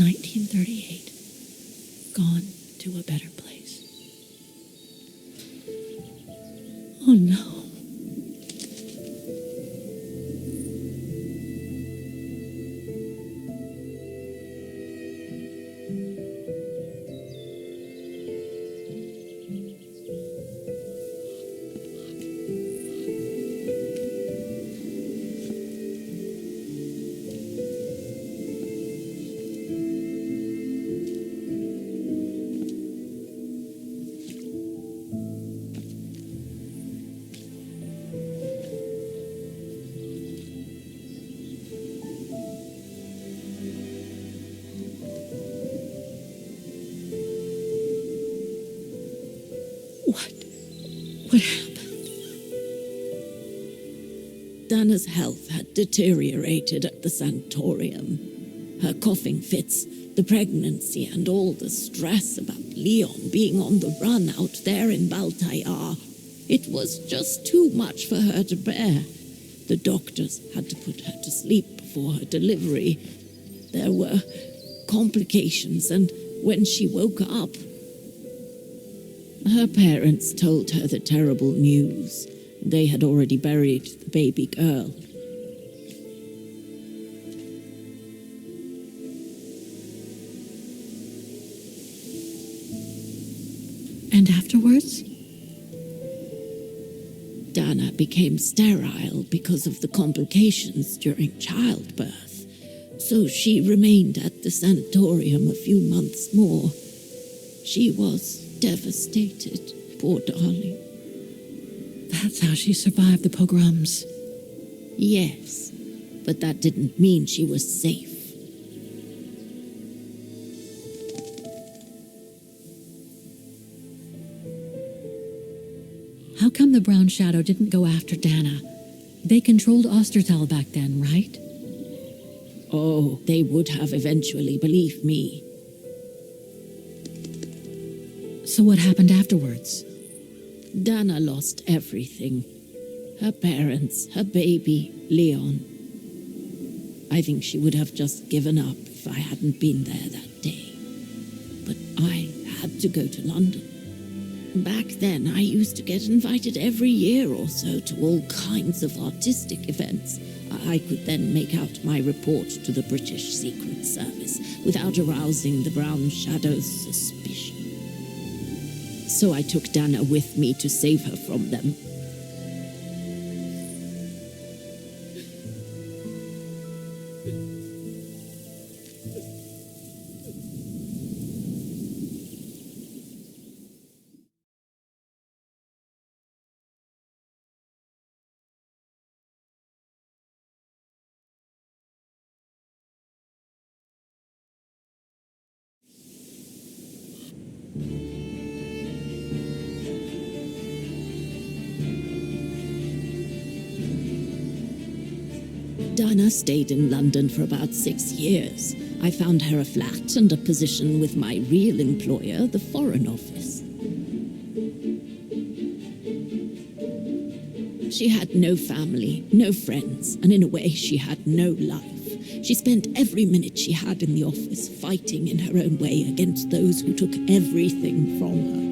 1938. Gone to a better place. Oh no. What happened? Dana's health had deteriorated at the sanatorium. Her coughing fits, the pregnancy, and all the stress about Leon being on the run out there in Baltayar. It was just too much for her to bear. The doctors had to put her to sleep before her delivery. There were complications, and when she woke up, her parents told her the terrible news. They had already buried the baby girl. And afterwards? Dana became sterile because of the complications during childbirth. So she remained at the sanatorium a few months more. She was devastated, poor darling. That's how she survived the pogroms. Yes, but that didn't mean she was safe. How come the Brown Shadow didn't go after Dana? They controlled Ostertal back then, right? Oh, they would have eventually, believe me. So what happened afterwards? Dana lost everything. Her parents, her baby, Leon. I think she would have just given up if I hadn't been there that day. But I had to go to London. Back then, I used to get invited every year or so to all kinds of artistic events. I could then make out my report to the British Secret Service without arousing the Brown Shadow's suspicion. So I took Dana with me to save her from them. Dana stayed in London for about 6 years. I found her a flat and a position with my real employer, the Foreign Office. She had no family, no friends, and in a way she had no life. She spent every minute she had in the office fighting in her own way against those who took everything from her.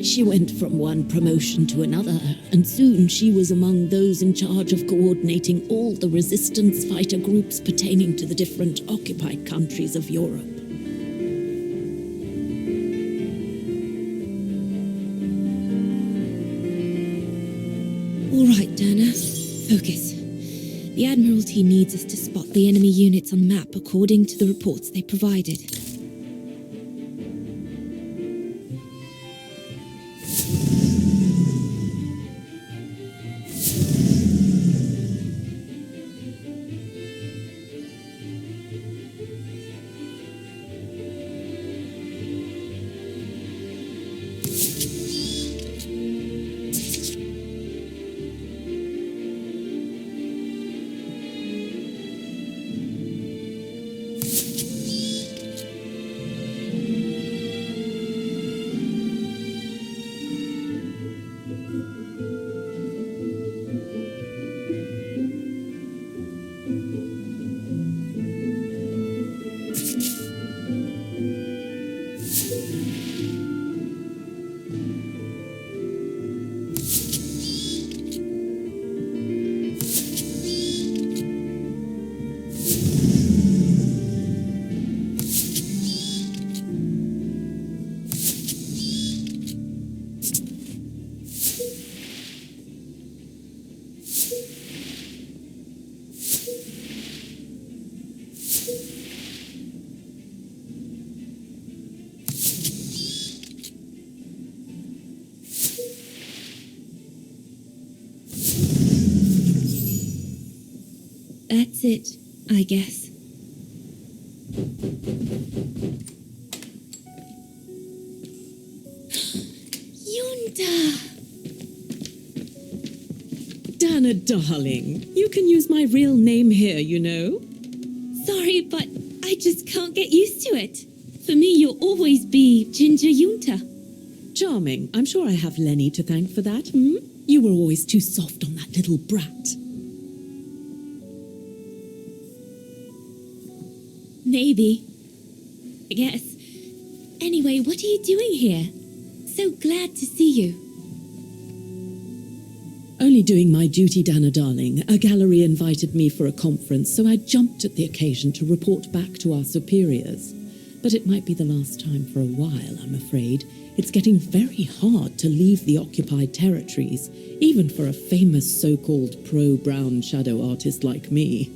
She went from one promotion to another, and soon she was among those in charge of coordinating all the resistance fighter groups pertaining to the different occupied countries of Europe. All right, Dana. Focus. The Admiralty needs us to spot the enemy units on the map according to the reports they provided. it, I guess. Yunta! Dana, darling, you can use my real name here, you know. Sorry, but I just can't get used to it. For me, you'll always be Ginger Yunta. Charming. I'm sure I have Lenny to thank for that, hmm? You were always too soft on that little brat. Maybe. I guess. Anyway, what are you doing here? So glad to see you. Only doing my duty, Dana, darling. A gallery invited me for a conference, so I jumped at the occasion to report back to our superiors. But it might be the last time for a while, I'm afraid. It's getting very hard to leave the occupied territories, even for a famous so-called pro-brown shadow artist like me.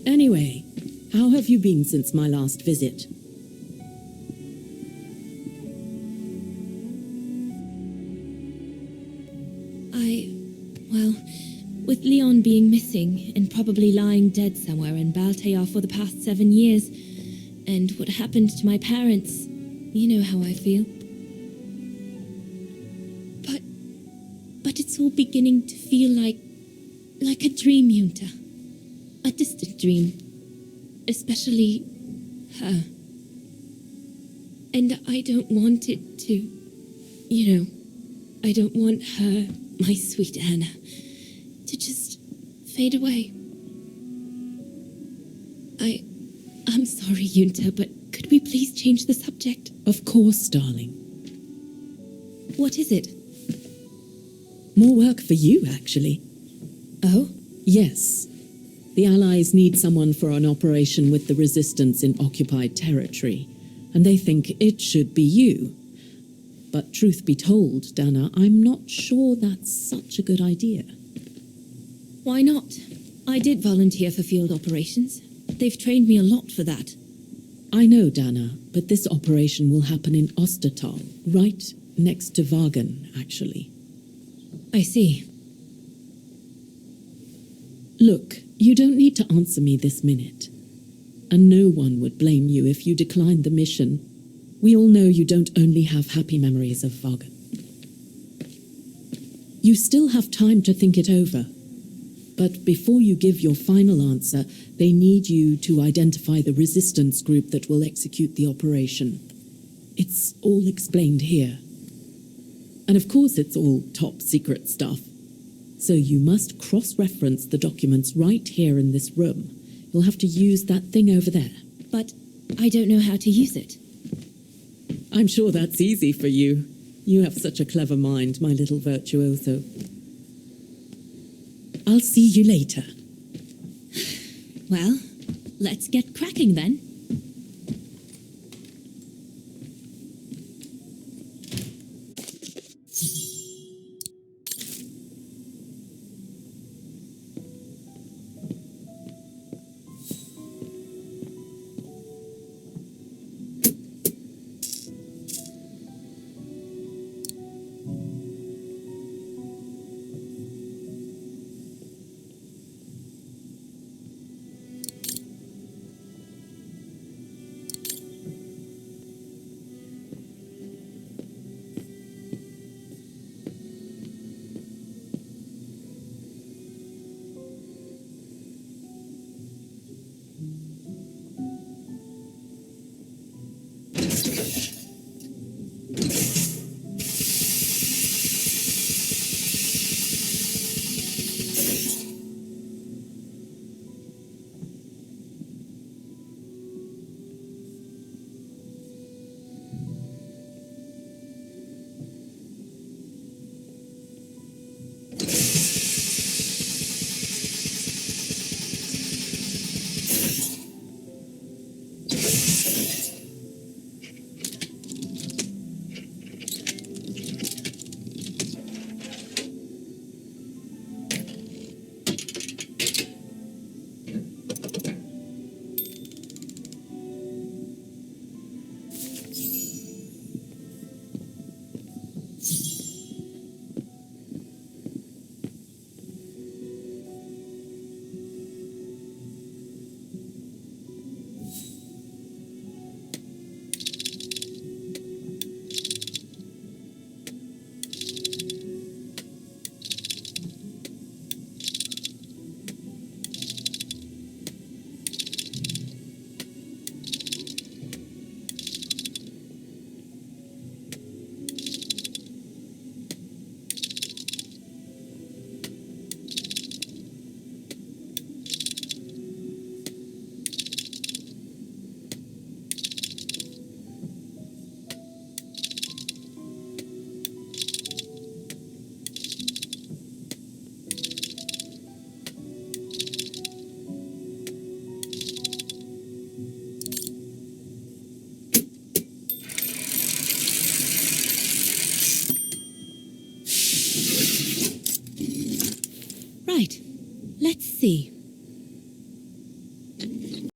Anyway, how have you been since my last visit? Well, with Leon being missing and probably lying dead somewhere in Baltayar for the past 7 years, and what happened to my parents, you know how I feel. But it's all beginning to feel like a dream, Yunta. A distant dream. Especially her. And I don't want it to, I don't want her, my sweet Anna, to just fade away. I'm sorry, Yunta, but could we please change the subject? Of course, darling. What is it? More work for you, actually. Oh? Yes. The Allies need someone for an operation with the Resistance in occupied territory, and they think it should be you. But truth be told, Dana, I'm not sure that's such a good idea. Why not? I did volunteer for field operations. They've trained me a lot for that. I know, Dana, but this operation will happen in Ostertal, right next to Wagen, actually. I see. Look, you don't need to answer me this minute. And no one would blame you if you declined the mission. We all know you don't only have happy memories of Wagen. You still have time to think it over. But before you give your final answer, they need you to identify the resistance group that will execute the operation. It's all explained here. And of course it's all top secret stuff. So you must cross-reference the documents right here in this room. You'll have to use that thing over there. But I don't know how to use it. I'm sure that's easy for you. You have such a clever mind, my little virtuoso. I'll see you later. Well, let's get cracking then.